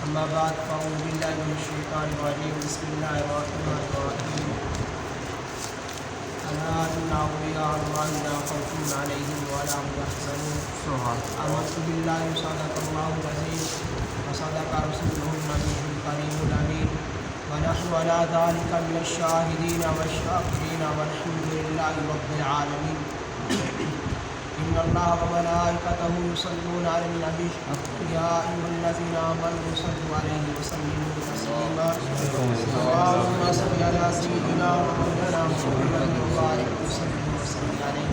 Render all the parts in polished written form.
أما بعد فأعوذ بالله من الشيطان الرجيم بسم الله الرحمن الرحيم ألا إن أولياء الله لا خوف عليهم ولا هم يحزنون آمنت بالله صدق الله العظيم وصدق رسوله النبي الكريم الأمين ونحن على ذلك من الشاهدين والشاكرين والحمد لله رب العالمين إن الله وملائكته يصلون على النبي يا أيها الذين آمنوا صلوا عليه وسلموا تسليما اللهم صل على سيدنا ومولانا محمد وبارك وسلم عليه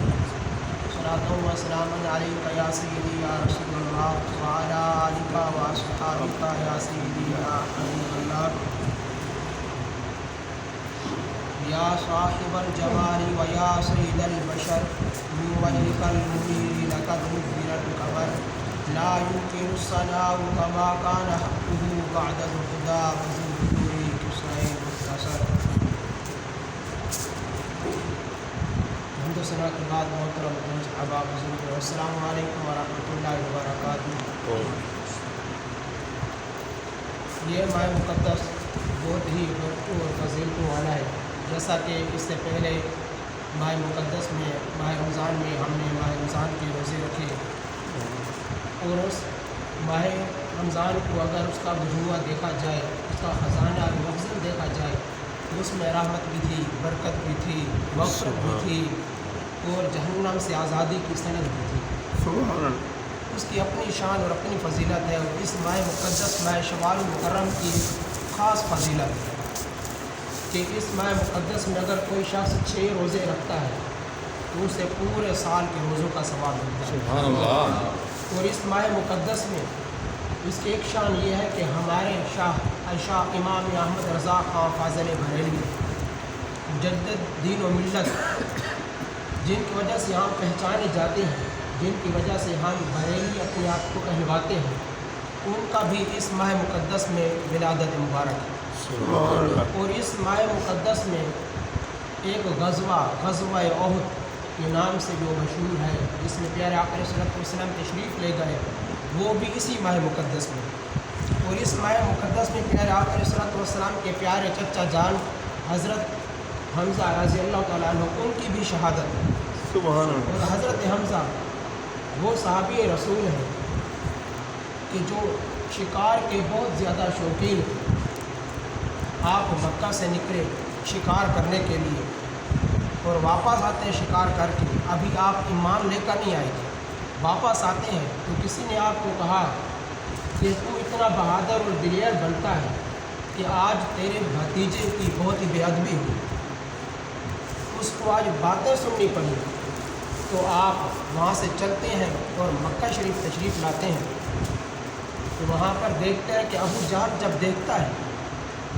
صلاة وسلاما عليك يا سيدي يا رسول الله وعلى آلك وأصحابك يا سيدي يا حبيب الله یا صاحب الجمال ویا سید البشر من وجهك المنير لقد نذر القمر لا يمكن الصلاة كما كان حقه بعد الهدى وذكر كسرى مختصر. حمد و ثنا کے بعد محترم احباب بزرگ السلام علیکم ورحمۃ اللہ وبرکاتہ. یہ ماہ مقدس بہت ہی برکتوں اور فضیلتوں والا ہے. جیسا کہ اس سے پہلے ماہ مقدس میں ماہ رمضان میں ہم نے ماہ رمضان کے روزے رکھے اور اس ماہ رمضان کو اگر اس کا مجموعہ دیکھا جائے, اس کا خزانہ مخزن دیکھا جائے تو اس میں رحمت بھی تھی, برکت بھی تھی, مغفرت بھی تھی اور جہنم سے آزادی کی سند بھی تھی. اس کی اپنی شان اور اپنی فضیلت ہے. اور اس ماہ مقدس ماہ شوال المکرم کی خاص فضیلت ہے کہ اس ماہ مقدس میں اگر کوئی شخص 6 روزے رکھتا ہے تو اسے پورے سال کے روزوں کا ثواب ملتا ہے. سبحان اللہ. اور اس ماہ مقدس میں اس کی ایک شان یہ ہے کہ ہمارے شاہ امام احمد رضا خان فاضل بریلوی مجدد دین و ملت, جن کی وجہ سے ہم پہچانے جاتے ہیں, جن کی وجہ سے ہم بریلی اپنے آپ کو کہلواتے ہیں, ان کا بھی اس ماہ مقدس میں ولادت مبارک ہے. اور اس ماہ مقدس میں ایک غزوہ احد کے نام سے جو مشہور ہے, جس میں پیارے آقا صلی اللہ علیہ وسلم تشریف لے گئے, وہ بھی اسی ماہ مقدس میں. اور اس ماہ مقدس میں پیارے آقا صلی اللہ علیہ وسلم کے پیارے چچا جان حضرت حمزہ رضی اللہ تعالیٰ عنہ ان کی بھی شہادت ہے. سبحان اللہ. اور حضرت حمزہ وہ صحابی رسول ہیں کہ جو شکار کے بہت زیادہ شوقین تھے. آپ مکہ سے نکلے شکار کرنے کے لیے اور واپس آتے ہیں شکار کر کے. ابھی آپ ایمان لے کر نہیں آئے تھے, واپس آتے ہیں تو کسی نے آپ کو کہا کہ تو اتنا بہادر اور دلیر بنتا ہے کہ آج تیرے بھتیجے کی بہت ہی بے ادبی ہوئی, اس کو آج باتیں سننی پڑی. تو آپ وہاں سے چلتے ہیں اور مکہ شریف تشریف لاتے ہیں. تو وہاں پر دیکھتے ہیں کہ ابو جہل جب دیکھتا ہے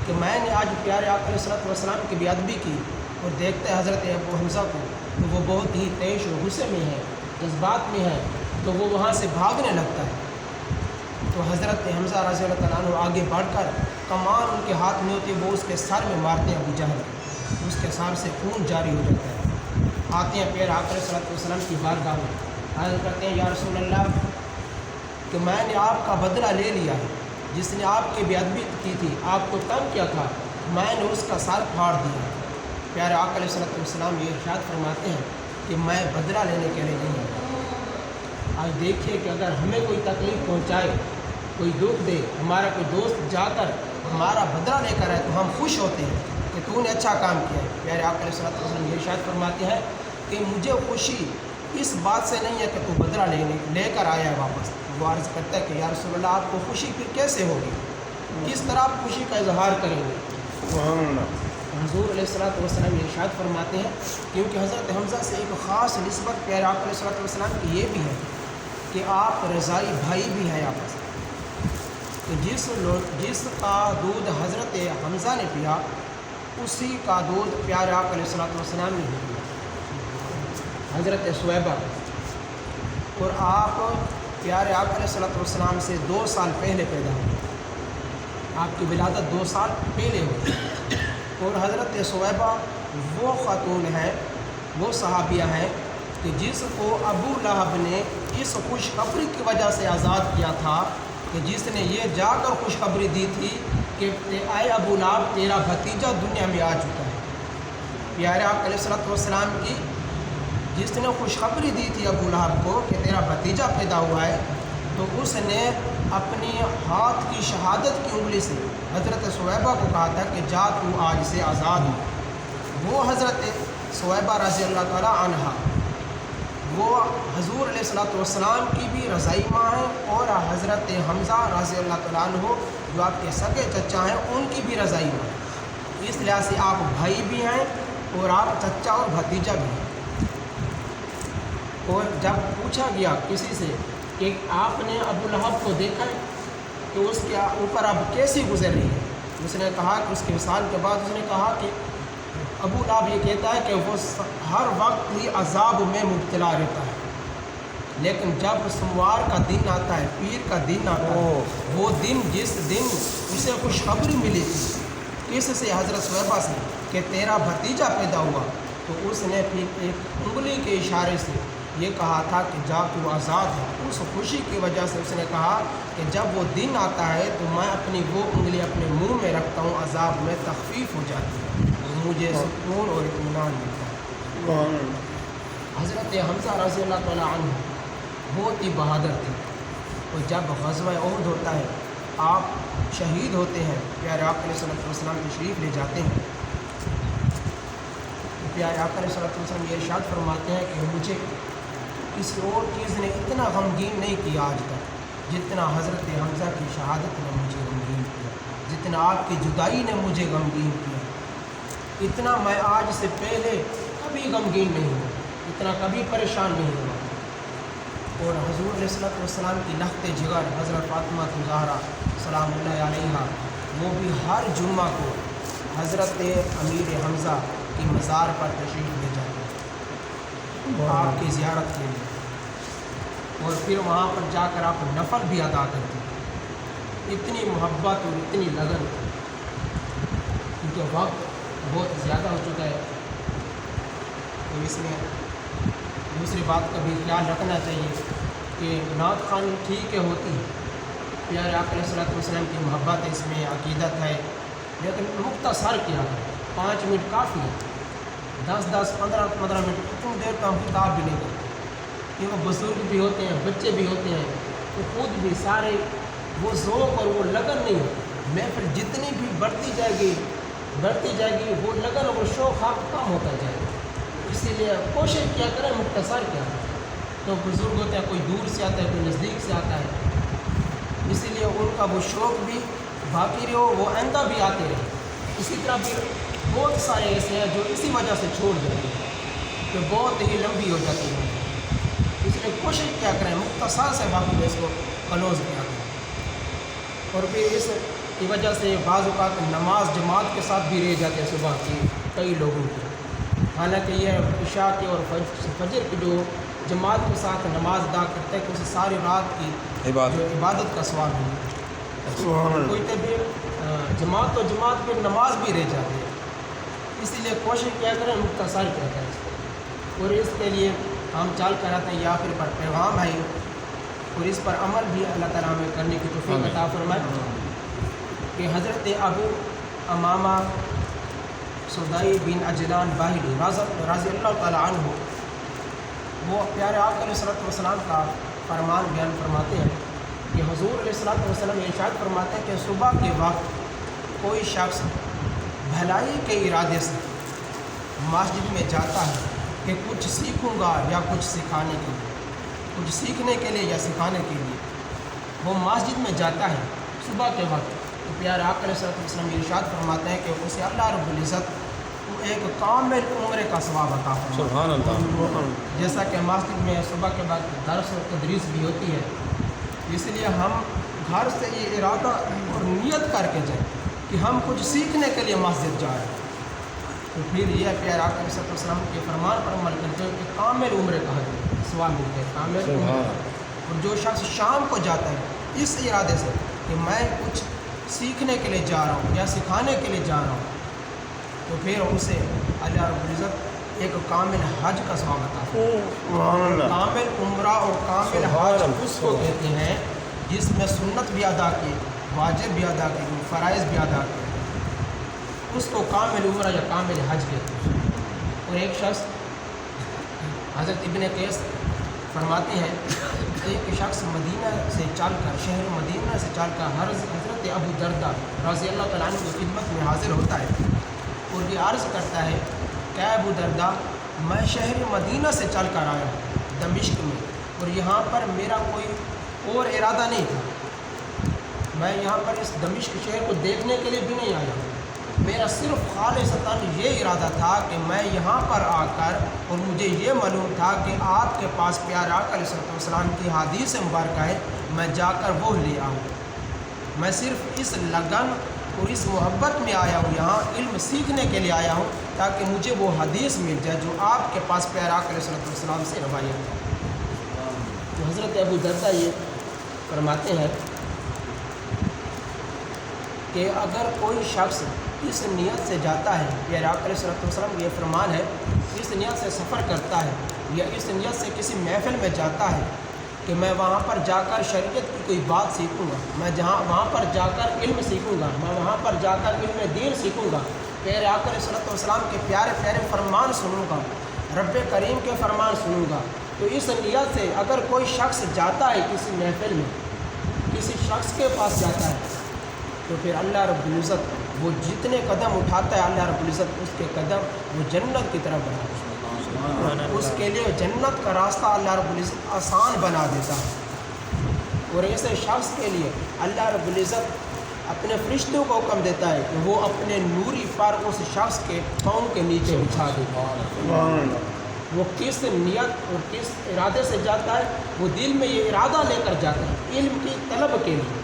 کہ میں نے آج پیارے آقا علیہ الصلوۃ والسلام کی بے ادبی کی, اور دیکھتے ہیں حضرت ابو حمزہ کو تو وہ بہت ہی تیش و غصے میں ہے, جذبات میں ہے, تو وہ وہاں سے بھاگنے لگتا ہے. تو حضرت حمزہ رضی اللہ تعالیٰ عنہ آگے بڑھ کر کمان ان کے ہاتھ میں ہوتی, وہ اس کے سر میں مارتے ہیں ابو جہل, اس کے سر سے خون جاری ہو جاتا ہے. آتے ہیں پیارے آقا علیہ الصلوۃ والسلام کی بارگاہ میں, عرض کرتے ہیں یا رسول اللہ کہ میں نے آپ کا بدلہ لے لیا ہے, جس نے آپ کی بے ادبی کی تھی, آپ کو تنگ کیا تھا, میں نے اس کا سر پھاڑ دیا. پیارے آقا علیہ الصلوۃ والسلام یہ ارشاد فرماتے ہیں کہ میں بدلہ لینے کے لیے نہیں ہوں. آج دیکھیے کہ اگر ہمیں کوئی تکلیف پہنچائے, کوئی دکھ دے, ہمارا کوئی دوست جا کر ہمارا بدلہ لے کر آئے تو ہم خوش ہوتے ہیں کہ تو نے اچھا کام کیا ہے. پیارے آقا علیہ الصلوۃ والسلام یہ ارشاد فرماتے ہیں کہ مجھے خوشی اس بات سے نہیں ہے کہ تو بدلہ لے کر آیا ہے واپس. وہ عرض کرتا ہے کہ یا رسول اللہ آپ کو خوشی پھر کیسے ہوگی, کس طرح آپ خوشی کا اظہار کریں گے. حضور علیہ الصلوۃ والسلام ارشاد فرماتے ہیں, کیونکہ حضرت حمزہ سے ایک خاص نسبت پیارے آقا علیہ الصلوۃ والسلام کی یہ بھی ہے کہ آپ رضائی بھائی بھی ہیں آپس. تو جس کا دودھ حضرت حمزہ نے پیا اسی کا دودھ پیارے آقا علیہ الصلوۃ والسلام نے بھی پیا, حضرت سویبہ. اور آپ پیارے آقا علیہ الصلوۃ والسلام سے 2 سال پہلے پیدا ہوئے, آپ کی ولادت 2 سال پہلے ہوئی. اور حضرت سویبہ وہ خاتون ہیں, وہ صحابیہ ہیں کہ جس کو ابو لہب نے اس خوشخبری کی وجہ سے آزاد کیا تھا کہ جس نے یہ جا کر خوشخبری دی تھی کہ اے ابو لہب تیرا بھتیجا دنیا میں آ چکا ہے. پیارے آقا علیہ الصلوۃ والسلام کی جس نے خوشخبری دی تھی ابو لہب کو کہ تیرا بھتیجا پیدا ہوا ہے، تو اس نے اپنی ہاتھ کی شہادت کی انگلی سے حضرت صہیبہ کو کہا تھا کہ جا تو آج سے آزاد ہو. وہ حضرت صہیبہ رضی اللہ تعالیٰ عنہا وہ حضور علیہ الصلوۃ والسلام کی بھی رضائی ماں ہیں، اور حضرت حمزہ رضی اللہ تعالیٰ عنہ جو آپ کے سگے چچا ہیں ان کی بھی رضائی ماں ہیں. اس لحاظ سے آپ بھائی بھی ہیں اور آپ چچا اور بھتیجا بھی ہیں. اور جب پوچھا گیا کسی سے کہ آپ نے ابو لہب کو دیکھا ہے تو اس کے اوپر اب کیسی گزر رہی ہے، اس نے کہا کہ اس کے وصال کے بعد اس نے کہا کہ ابو لہب یہ کہتا ہے کہ وہ ہر وقت ہی عذاب میں مبتلا رہتا ہے، لیکن جب سوموار کا دن آتا ہے، پیر کا دن آتا ہے، وہ دن جس دن اسے خوشخبری ملی تھی کس سے، حضرت صہیبہ سے، کہ تیرا بھتیجا پیدا ہوا، تو اس نے پھر ایک انگلی کے اشارے سے یہ کہا تھا کہ جا تو آزاد ہے. اس خوشی کی وجہ سے اس نے کہا کہ جب وہ دن آتا ہے تو میں اپنی وہ انگلی اپنے منہ میں رکھتا ہوں، عذاب میں تخفیف ہو جاتی ہے، مجھے سکون اور اطمینان ملتا ہے. حضرت حمزہ رضی اللہ تعالیٰ عنہ بہت ہی بہادر تھے، اور جب غزوہ احد ہوتا ہے آپ شہید ہوتے ہیں، پیارے آقا علیہ الصلوۃ والسلام تشریف لے جاتے ہیں. پیارے آقا علیہ الصلوۃ والسلام یہ ارشاد فرماتے ہیں کہ مجھے کسی اور چیز نے اتنا غمگین نہیں کیا آج تک جتنا حضرت حمزہ کی شہادت نے مجھے غمگین کیا، جتنا آپ کی جدائی نے مجھے غمگین کیا، اتنا میں آج سے پہلے کبھی غمگین نہیں ہوا، اتنا کبھی پریشان نہیں ہوا. اور حضور علیہ الصلوۃ والسلام کی لخت جگر حضرت فاطمہ زہرا سلام اللہ علیہا وہ بھی ہر جمعہ کو حضرت امیر حمزہ کی مزار پر تشریف لے جاتے ہیں آپ کی زیارت کے لیے، اور پھر وہاں پر جا کر آپ نفل بھی ادا کرتے ہیں. اتنی محبت اور اتنی لگن، کیونکہ وقت بہت زیادہ ہو چکا ہے، تو اس میں دوسری بات کا بھی خیال رکھنا چاہیے کہ نعت خوانی ٹھیک ہے ہوتی ہے، پیارے آقا علیہ الصلوۃ والسلام کی محبت ہے، اس میں عقیدت ہے، لیکن مختصر کیا ہے، 5 منٹ کافی ہے، 10 15 منٹ اتنی دیر تو ہم کتاب بھی نہیں کرتے، کیونکہ بزرگ بھی ہوتے ہیں، بچے بھی ہوتے ہیں، تو خود بھی سارے وہ ذوق اور وہ لگن نہیں ہوتی. محفل جتنی بھی بڑھتی جائے گی وہ لگن اور شوق کم ہوتا جائے گا. اسی لیے کوشش کیا کریں مختصر کیا کریں. تو بزرگ ہوتے ہیں، کوئی دور سے آتا ہے، کوئی نزدیک سے آتا ہے، اسی لیے ان کا وہ شوق بھی باقی رہو، وہ آئندہ بھی آتے رہے. اسی طرح بھی بہت سارے ایسے ہیں جو اسی وجہ سے چھوڑ جاتے ہیں کہ بہت ہی لمبی ہو جاتی ہے. اس لیے کوشش کیا کریں مختصر سے باقی اس کو کلوز کیا کریں. اور پھر اس کی وجہ سے بعض اوقات نماز جماعت کے ساتھ بھی رہ جاتے ہیں صبح کی کئی لوگوں کی، حالانکہ یہ عشاء کے اور فجر کی جو جماعت کے ساتھ نماز ادا کرتے ہیں کہ اسے ساری رات کی جو عبادت کا ثواب ملتا ہے. کوئی بھی جماعت پہ نماز بھی رہ جاتی ہے. اسی لیے کوشش کیا کریں مختصر کیا کریں اس کو. اور اس کے لیے ہم چال کراتے ہیں یا پھر پر پیغام ہے، اور اس پر عمل بھی اللہ تعالیٰ ہمیں کرنے کی توفیق عطا فرمائے کہ حضرت ابو امامہ سدائی بن عجلان باہلی رضی اللہ تعالیٰ عنہ وہ پیارے آقا علیہ الصلوۃ والسلام کا فرمان بیان فرماتے ہیں کہ حضور علیہ الصلوۃ والسلام ارشاد فرماتے ہیں کہ صبح کے وقت کوئی شخص بھلائی کے ارادے سے مسجد میں جاتا ہے کہ کچھ سیکھوں گا یا کچھ سکھانے کے لیے، کچھ سیکھنے کے لیے یا سکھانے کے لیے وہ مسجد میں جاتا ہے صبح کے وقت، تو پیارے آقا علیہ الصلوۃ والسلام ارشاد فرماتے ہیں کہ اسے اللہ رب العزت ایک کامل عمرے کا ثواب عطا فرماتا ہے. جیسا کہ مسجد میں صبح کے بعد درس و تدریس بھی ہوتی ہے، اس لیے ہم گھر سے یہ ارادہ اور نیت کر کے جائیں کہ ہم کچھ سیکھنے کے لیے مسجد جا رہے ہیں، تو پھر یہ پیارے آقا علیہ الصلوۃ والسلام کے فرمان پر عمل کرتے ہیں کہ کامل عمرے کہا جائے ثواب ملتے ہیں کامل عمرے. اور جو شخص شام کو جاتا ہے اس ارادے سے کہ میں کچھ سیکھنے کے لیے جا رہا ہوں یا سکھانے کے لیے جا رہا ہوں، تو پھر اسے اللہ رب العزت ایک کامل حج کا ثواب عطا فرماتا ہے. کامل عمرہ اور کامل حج اس کو کہتے ہیں جس میں سنت بھی ادا کی، واجب بھی ادا کی، فرائض بھی ادا کی، اس کو کامل عمرہ یا کامل حج کہتے ہیں۔ اور ایک شخص حضرت ابن قیس فرماتے ہیں ایک شخص مدینہ سے چل کر، شہر مدینہ سے چل کر حضرت ابو درداء رضی اللہ تعالیٰ عنہ کی خدمت میں حاضر ہوتا ہے اور یہ عرض کرتا ہے کہ ابو درداء، میں شہر مدینہ سے چل کر آیا ہوں دمشق میں، اور یہاں پر میرا کوئی اور ارادہ نہیں تھا، میں یہاں پر اس دمشق شہر کو دیکھنے کے لیے بھی نہیں آیا ہوں، میرا صرف خالصتاً یہ ارادہ تھا کہ میں یہاں پر آ کر، اور مجھے یہ معلوم تھا کہ آپ کے پاس پیارے آقا علیہ السلام کی حدیث مبارکہ ہے، میں جا کر وہ لے آؤں۔ میں صرف اس لگن اور اس محبت میں آیا ہوں، یہاں علم سیکھنے کے لیے آیا ہوں تاکہ مجھے وہ حدیث مل جائے جو آپ کے پاس پیارے آقا علیہ السلام سے روایت ہے۔ تو حضرت ابو درداء یہ فرماتے ہیں کہ اگر کوئی شخص اس نیت سے جاتا ہے، پیارے آقا علیہ السلام یہ فرمان ہے، اس نیت سے سفر کرتا ہے یا اس نیت سے کسی محفل میں جاتا ہے کہ میں وہاں پر جا کر شریعت کی کوئی بات سیکھوں گا، میں وہاں پر جا کر علم سیکھوں گا، میں وہاں پر جا کر علم دین سیکھوں گا، پیارے آقا علیہ السلام کے پیارے پیارے فرمان سنوں گا، رب کریم کے فرمان سنوں گا، تو اس نیت سے اگر کوئی شخص جاتا ہے کسی محفل میں، کسی شخص کے پاس جاتا ہے، تو پھر اللہ رب العزت وہ جتنے قدم اٹھاتا ہے، اللہ رب العزت اس کے قدم وہ جنت کی طرف بڑھاتا ہے، اس کے لیے جنت کا راستہ اللہ رب العزت آسان بنا دیتا ہے۔ اور ایسے شخص کے لیے اللہ رب العزت اپنے فرشتوں کو حکم دیتا ہے کہ وہ اپنے نوری پر اس شخص کے پاؤں کے نیچے بچھا دیتا ہے۔ وہ کس نیت اور کس ارادے سے جاتا ہے، وہ دل میں یہ ارادہ لے کر جاتا ہے علم کی طلب کے لیے۔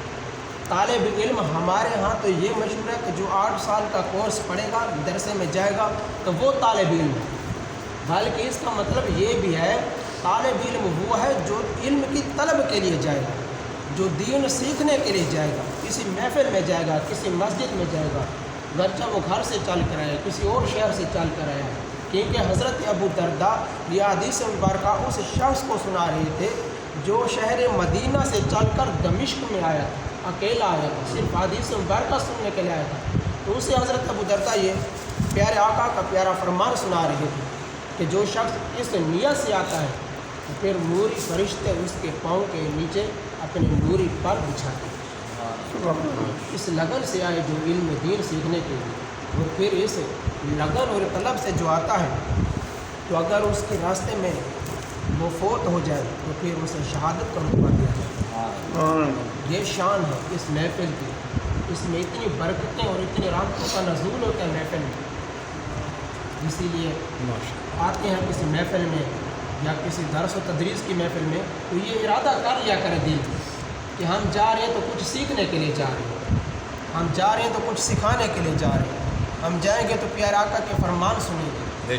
طالب علم ہمارے ہاں تو یہ مشہور ہے کہ جو 8 سال کا کورس پڑھے گا، مدرسے میں جائے گا تو وہ طالب علم ہے، بلکہ اس کا مطلب یہ بھی ہے طالب علم وہ ہے جو علم کی طلب کے لیے جائے گا، جو دین سیکھنے کے لیے جائے گا، کسی محفل میں جائے گا، کسی مسجد میں جائے گا، گرچہ وہ گھر سے چل کر آئے، کسی اور شہر سے چل کر آیا، کیونکہ حضرت ابو درداء یہ حدیث مبارکہ اس شخص کو سنا رہے تھے جو شہر مدینہ سے چل کر دمشق میں آیا تھا، اکیلا آیا تھا، صرف حدیث مبارکہ سننے کے لیے آیا تھا، تو اسے حضرت ابو درداء یہ پیارے آقا کا پیارا فرمان سنا رہے تھے کہ جو شخص اس نیت سے آتا ہے تو پھر نوری فرشتے اس کے پاؤں کے نیچے اپنے نوری پر بچھاتے ہیں۔ اس لگن سے آئے جو علم دین سیکھنے کے لیے، اور پھر اس لگن اور طلب سے جو آتا ہے تو اگر اس کے راستے میں وہ فوت ہو جائے تو پھر اسے شہادت کا رتبہ دیا جائے۔ یہ شان ہے اس محفل کی، اس میں اتنی برکتیں اور اتنی رحمتوں کا نزول ہوتا ہے محفل میں، اسی لیے آتے ہیں کسی محفل میں یا کسی درس و تدریس کی محفل میں تو یہ ارادہ کر لیا کرے دل کہ ہم جا رہے ہیں تو کچھ سیکھنے کے لیے جا رہے ہیں، ہم جا رہے ہیں تو کچھ سکھانے کے لیے جا رہے ہیں، ہم جائیں گے تو پیارے آقا کے فرمان سنیں گے،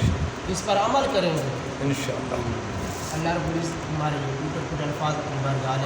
اس پر عمل کریں گے انشاءاللہ۔ اللہ رب العزت ہمارے اوپر کچھ الفاظ پر برگالے